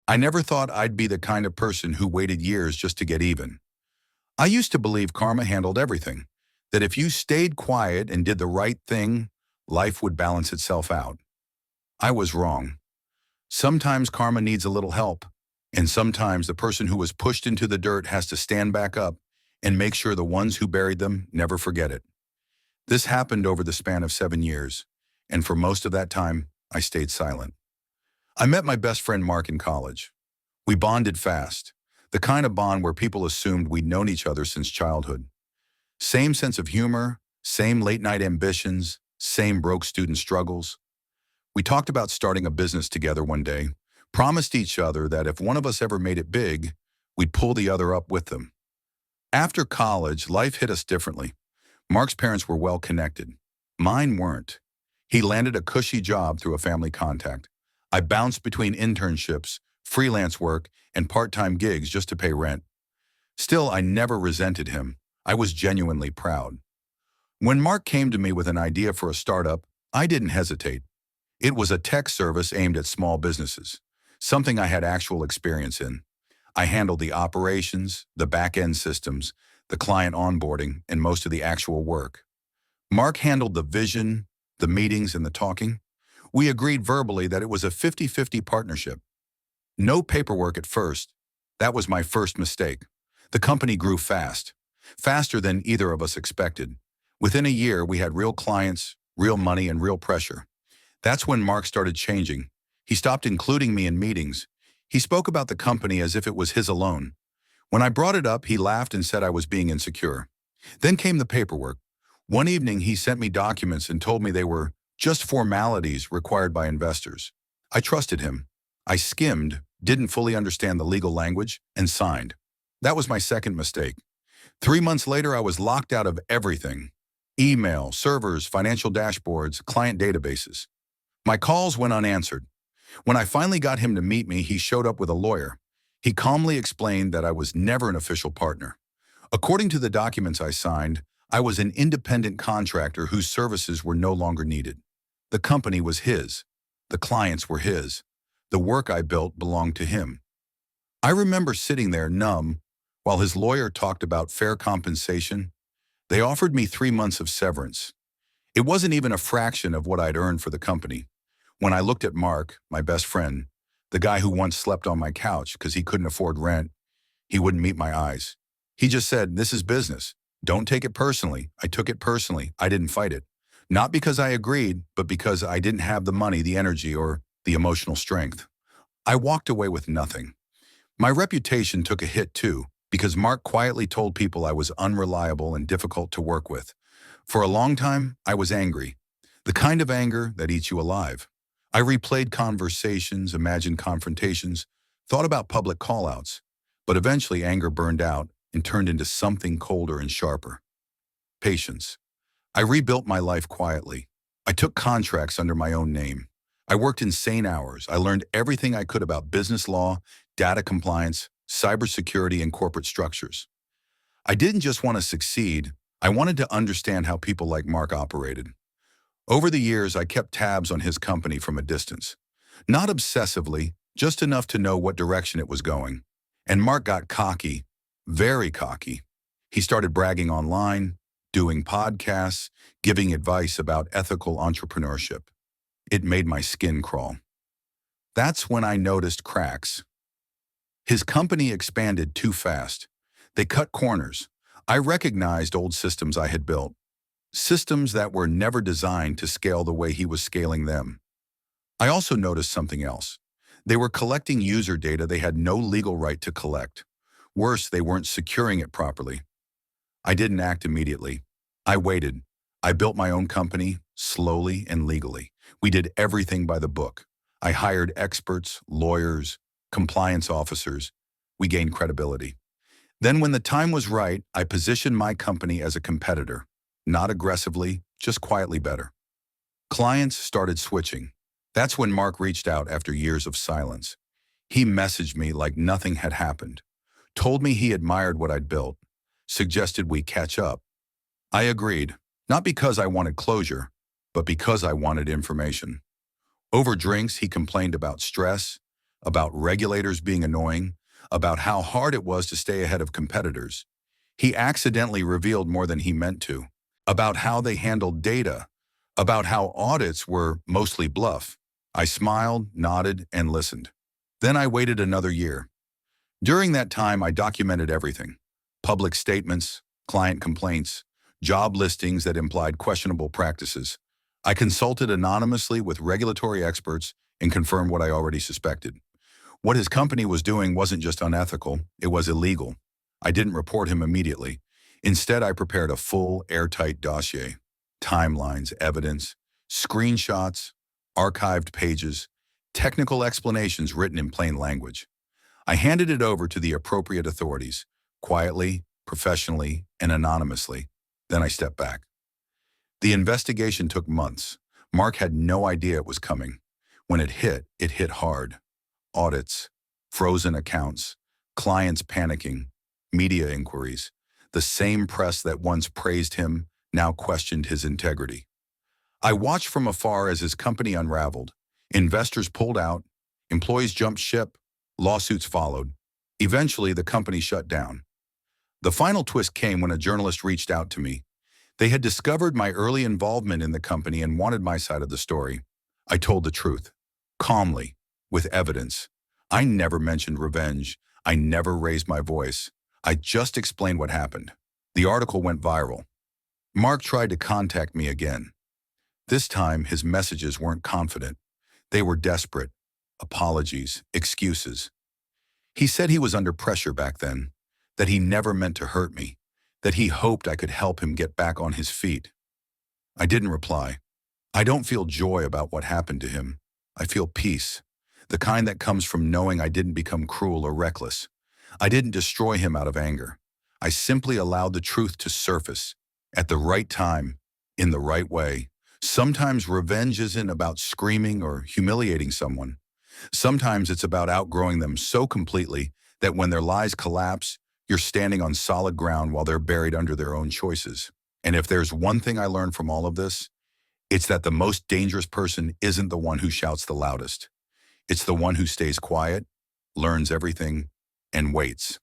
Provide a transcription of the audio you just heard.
I never thought I'd be the kind of person who waited years just to get even. I used to believe karma handled everything, that if you stayed quiet and did the right thing, life would balance itself out. I was wrong. Sometimes karma needs a little help, and sometimes the person who was pushed into the dirt has to stand back up and make sure the ones who buried them never forget it. This happened over the span of 7 years, and for most of that time, I stayed silent. I met my best friend Mark in college. We bonded fast, the kind of bond where people assumed we'd known each other since childhood. Same sense of humor, same late-night ambitions, same broke student struggles. We talked about starting a business together one day, promised each other that if one of us ever made it big, we'd pull the other up with them. After college, life hit us differently. Mark's parents were well connected. Mine weren't. He landed a cushy job through a family contact. I bounced between internships, freelance work, and part-time gigs just to pay rent. Still, I never resented him. I was genuinely proud. When Mark came to me with an idea for a startup, I didn't hesitate. It was a tech service aimed at small businesses, something I had actual experience in. I handled the operations, the back-end systems, the client onboarding, and most of the actual work. Mark handled the vision, the meetings, and the talking. We agreed verbally that it was a 50-50 partnership. No paperwork at first. That was my first mistake. The company grew fast, faster than either of us expected. Within a year, we had real clients, real money, and real pressure. That's when Mark started changing. He stopped including me in meetings. He spoke about the company as if it was his alone. When I brought it up, he laughed and said I was being insecure. Then came the paperwork. One evening, he sent me documents and told me they were just formalities required by investors. I trusted him. I skimmed, didn't fully understand the legal language, and signed. That was my second mistake. 3 months later, I was locked out of everything. Email, servers, financial dashboards, client databases. My calls went unanswered. When I finally got him to meet me, he showed up with a lawyer. He calmly explained that I was never an official partner. According to the documents I signed, I was an independent contractor whose services were no longer needed. The company was his. The clients were his. The work I built belonged to him. I remember sitting there numb while his lawyer talked about fair compensation. They offered me 3 months of severance. It wasn't even a fraction of what I'd earned for the company. When I looked at Mark, my best friend, the guy who once slept on my couch because he couldn't afford rent, he wouldn't meet my eyes. He just said, "This is business. Don't take it personally." I took it personally. I didn't fight it. Not because I agreed, but because I didn't have the money, the energy, or the emotional strength. I walked away with nothing. My reputation took a hit too, because Mark quietly told people I was unreliable and difficult to work with. For a long time, I was angry. The kind of anger that eats you alive. I replayed conversations, imagined confrontations, thought about public callouts, but eventually anger burned out and turned into something colder and sharper. Patience. I rebuilt my life quietly. I took contracts under my own name. I worked insane hours. I learned everything I could about business law, data compliance, cybersecurity, and corporate structures. I didn't just want to succeed. I wanted to understand how people like Mark operated. Over the years, I kept tabs on his company from a distance. Not obsessively, just enough to know what direction it was going. And Mark got cocky, very cocky. He started bragging online, doing podcasts, giving advice about ethical entrepreneurship. It made my skin crawl. That's when I noticed cracks. His company expanded too fast. They cut corners. I recognized old systems I had built. Systems that were never designed to scale the way he was scaling them. I also noticed something else. They were collecting user data they had no legal right to collect. Worse, they weren't securing it properly. I didn't act immediately. I waited. I built my own company, slowly and legally. We did everything by the book. I hired experts, lawyers, compliance officers. We gained credibility. Then when the time was right, I positioned my company as a competitor. Not aggressively, just quietly better. Clients started switching. That's when Mark reached out after years of silence. He messaged me like nothing had happened, told me he admired what I'd built, suggested we catch up. I agreed, not because I wanted closure, but because I wanted information. Over drinks, he complained about stress, about regulators being annoying, about how hard it was to stay ahead of competitors. He accidentally revealed more than he meant to, about how they handled data, about how audits were mostly bluff. I smiled, nodded, and listened. Then I waited another year. During that time, I documented everything: public statements, client complaints, job listings that implied questionable practices. I consulted anonymously with regulatory experts and confirmed what I already suspected. What his company was doing wasn't just unethical, it was illegal. I didn't report him immediately. Instead, I prepared a full, airtight dossier: timelines, evidence, screenshots, archived pages, technical explanations written in plain language. I handed it over to the appropriate authorities, quietly, professionally, and anonymously. Then I stepped back. The investigation took months. Mark had no idea it was coming. When it hit hard. Audits, frozen accounts, clients panicking, media inquiries. The same press that once praised him now questioned his integrity. I watched from afar as his company unraveled. Investors pulled out, employees jumped ship, lawsuits followed. Eventually, the company shut down. The final twist came when a journalist reached out to me. They had discovered my early involvement in the company and wanted my side of the story. I told the truth, calmly, with evidence. I never mentioned revenge. I never raised my voice. I just explained what happened. The article went viral. Mark tried to contact me again. This time, his messages weren't confident. They were desperate. Apologies, excuses. He said he was under pressure back then, that he never meant to hurt me, that he hoped I could help him get back on his feet. I didn't reply. I don't feel joy about what happened to him. I feel peace, the kind that comes from knowing I didn't become cruel or reckless. I didn't destroy him out of anger. I simply allowed the truth to surface, at the right time, in the right way. Sometimes revenge isn't about screaming or humiliating someone. Sometimes it's about outgrowing them so completely that when their lies collapse, you're standing on solid ground while they're buried under their own choices. And if there's one thing I learned from all of this, it's that the most dangerous person isn't the one who shouts the loudest. It's the one who stays quiet, learns everything, and waits.